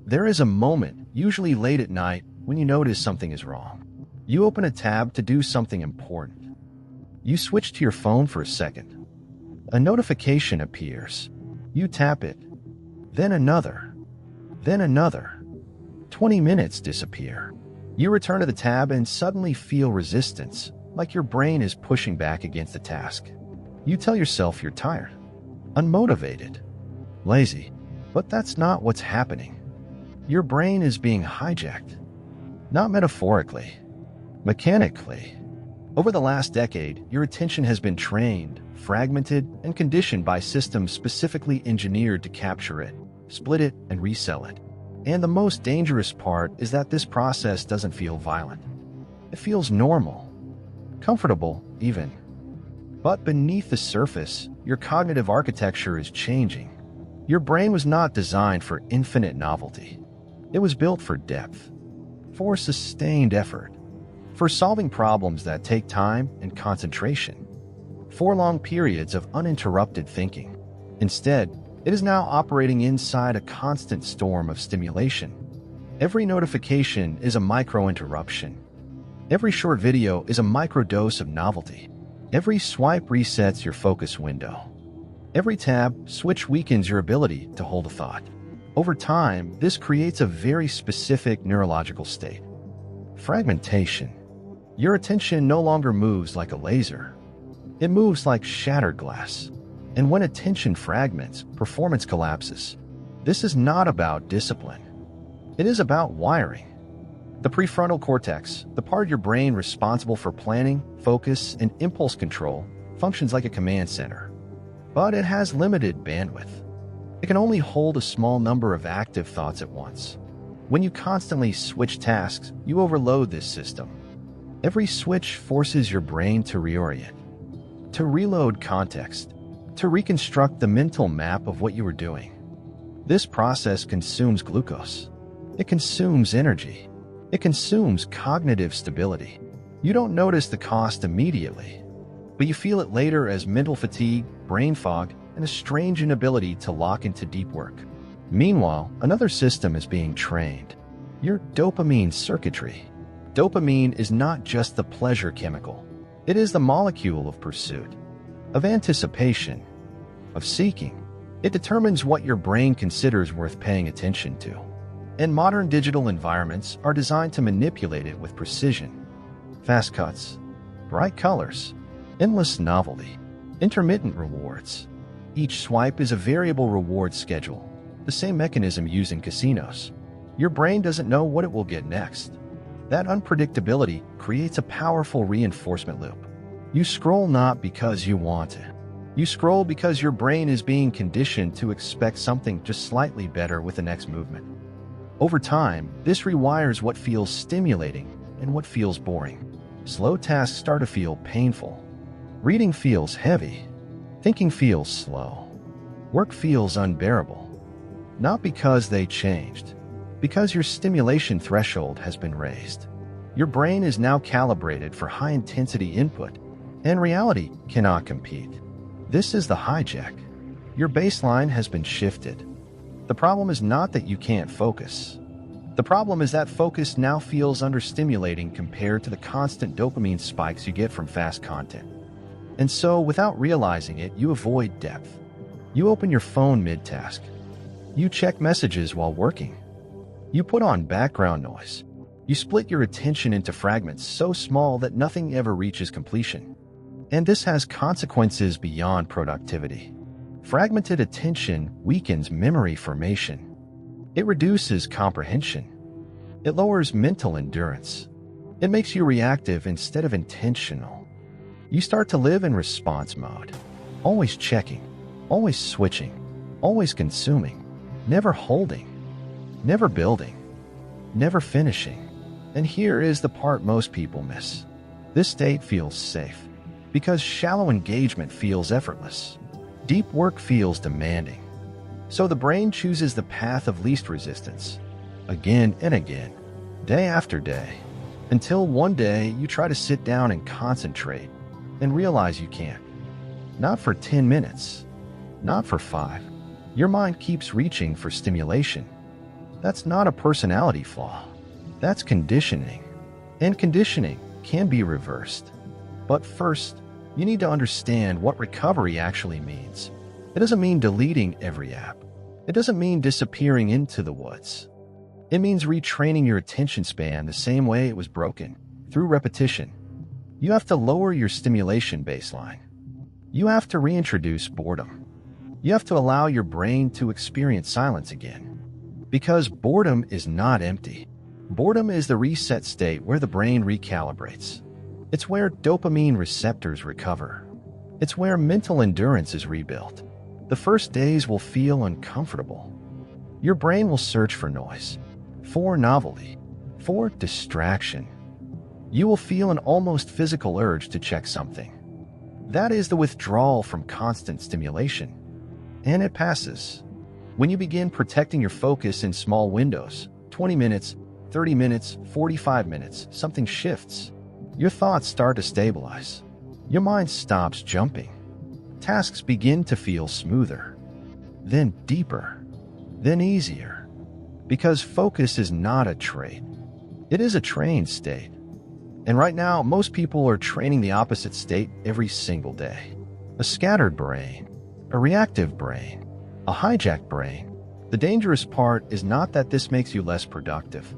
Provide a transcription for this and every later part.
There is a moment, usually late at night, when you notice something is wrong. You open a tab to do something important. You switch to your phone for a second. A notification appears. You tap it. Then another. Then another. 20 minutes disappear. You return to the tab and suddenly feel resistance, like your brain is pushing back against the task. You tell yourself you're tired, unmotivated, lazy, but that's not what's happening. Your brain is being hijacked. Not metaphorically, mechanically. Over the last decade, your attention has been trained, fragmented, and conditioned by systems specifically engineered to capture it, split it, and resell it. And the most dangerous part is that this process doesn't feel violent. It feels normal, comfortable, even. But beneath the surface, your cognitive architecture is changing. Your brain was not designed for infinite novelty. It was built for depth, for sustained effort, for solving problems that take time and concentration, for long periods of uninterrupted thinking. Instead, it is now operating inside a constant storm of stimulation. Every notification is a micro-interruption. Every short video is a microdose of novelty. Every swipe resets your focus window. Every tab switch weakens your ability to hold a thought. Over time, this creates a very specific neurological state. Fragmentation. Your attention no longer moves like a laser. It moves like shattered glass. And when attention fragments, performance collapses. This is not about discipline. It is about wiring. The prefrontal cortex, the part of your brain responsible for planning, focus, and impulse control, functions like a command center. But it has limited bandwidth. It can only hold a small number of active thoughts at once. When you constantly switch tasks, you overload this system. Every switch forces your brain to reorient, to reload context, to reconstruct the mental map of what you were doing. This process consumes glucose. It consumes energy. It consumes cognitive stability. You don't notice the cost immediately, but you feel it later as mental fatigue, brain fog, and a strange inability to lock into deep work. Meanwhile, another system is being trained. Your dopamine circuitry. Dopamine is not just the pleasure chemical. It is the molecule of pursuit, of anticipation, of seeking. It determines what your brain considers worth paying attention to. And modern digital environments are designed to manipulate it with precision. Fast cuts, bright colors, endless novelty, intermittent rewards. Each swipe is a variable reward schedule, the same mechanism used in casinos. Your brain doesn't know what it will get next. That unpredictability creates a powerful reinforcement loop. You scroll not because you want to. You scroll because your brain is being conditioned to expect something just slightly better with the next movement. Over time, this rewires what feels stimulating and what feels boring. Slow tasks start to feel painful. Reading feels heavy. Thinking feels slow. Work feels unbearable. Not because they changed, because your stimulation threshold has been raised. Your brain is now calibrated for high-intensity input, and reality cannot compete. This is the hijack. Your baseline has been shifted. The problem is not that you can't focus. The problem is that focus now feels understimulating compared to the constant dopamine spikes you get from fast content. And so, without realizing it, you avoid depth. You open your phone mid-task. You check messages while working. You put on background noise. You split your attention into fragments so small that nothing ever reaches completion. And this has consequences beyond productivity. Fragmented attention weakens memory formation. It reduces comprehension. It lowers mental endurance. It makes you reactive instead of intentional. You start to live in response mode, always checking, always switching, always consuming, never holding, never building, never finishing. And here is the part most people miss. This state feels safe because shallow engagement feels effortless. Deep work feels demanding. So the brain chooses the path of least resistance, again and again, day after day, until one day you try to sit down and concentrate and realize you can't. Not for 10 minutes, not for 5. Your mind keeps reaching for stimulation. That's not a personality flaw. That's conditioning. And conditioning can be reversed. But first, you need to understand what recovery actually means. It doesn't mean deleting every app. It doesn't mean disappearing into the woods. It means retraining your attention span the same way it was broken, through repetition. You have to lower your stimulation baseline. You have to reintroduce boredom. You have to allow your brain to experience silence again. Because boredom is not empty. Boredom is the reset state where the brain recalibrates. It's where dopamine receptors recover. It's where mental endurance is rebuilt. The first days will feel uncomfortable. Your brain will search for noise, for novelty, for distraction. You will feel an almost physical urge to check something. That is the withdrawal from constant stimulation. And it passes. When you begin protecting your focus in small windows, 20 minutes, 30 minutes, 45 minutes, something shifts. Your thoughts start to stabilize. Your mind stops jumping. Tasks begin to feel smoother, then deeper, then easier. Because focus is not a trait. It is a trained state. And right now, most people are training the opposite state every single day. A scattered brain, a reactive brain, a hijacked brain. The dangerous part is not that this makes you less productive.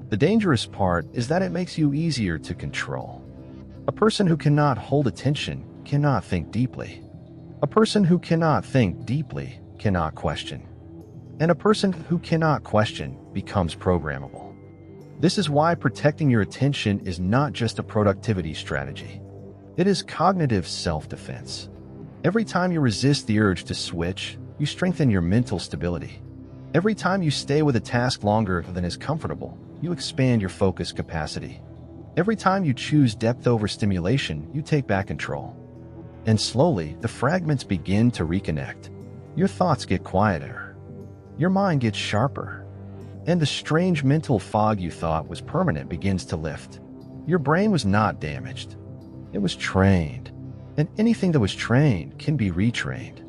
The dangerous part is that it makes you easier to control. A person who cannot hold attention cannot think deeply. A person who cannot think deeply cannot question. And a person who cannot question becomes programmable. This is why protecting your attention is not just a productivity strategy. It is cognitive self-defense. Every time you resist the urge to switch, you strengthen your mental stability. Every time you stay with a task longer than is comfortable, you expand your focus capacity. Every time you choose depth over stimulation, you take back control. And slowly, the fragments begin to reconnect. Your thoughts get quieter. Your mind gets sharper. And the strange mental fog you thought was permanent begins to lift. Your brain was not damaged. It was trained. And anything that was trained can be retrained.